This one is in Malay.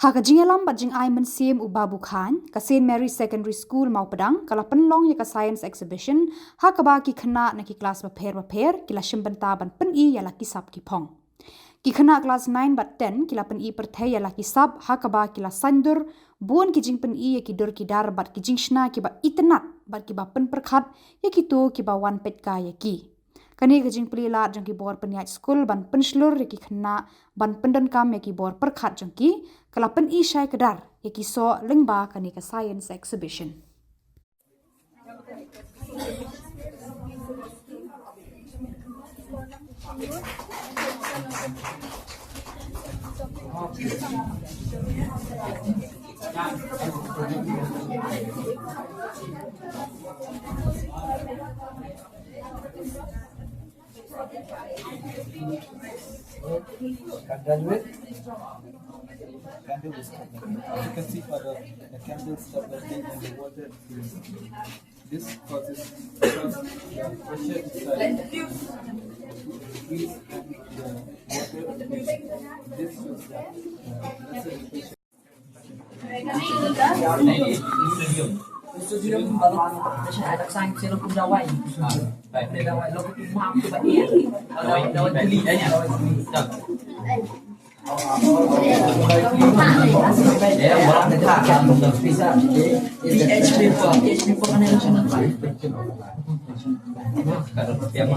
Haka jingialam bat jingai mynsiem u Babu Khain ka St Mary Secondary School Mawpdang kala Pynlong ya ka science exhibition ha kaba ki khynnah na ki class bapher kila shimbynta ban pyni ya la ki sab ki phong ki khynnah class 9 bat 10 kila pyrthei ya la ki sab ha kaba kila saindur buon ki jingpyni ya kidur kidar bat ki jingshna ki ba tynnat bat ki ba pynpyrkhat ya kito ki ba wan Peit ya ki Kane ke jingplie la jong ki bor pyniaid skul ban pynshlur ki khynnah ban pyndonkam ya ki bor pyrkhat jong ki kala pyni shai kedar ya ki so lengba kane ka science exhibition. Candle is coming. You can see for the candles that were taken in the water. This causes because the pressure inside increase and the water increase. This is the lesser pressure. Studium kalau saya ada sang sila pun dawai. Baik, dawai lo pun mam tu baik ya. Dawai tuli ya. Ya, orang dekat kan bisa. HP4 kan yang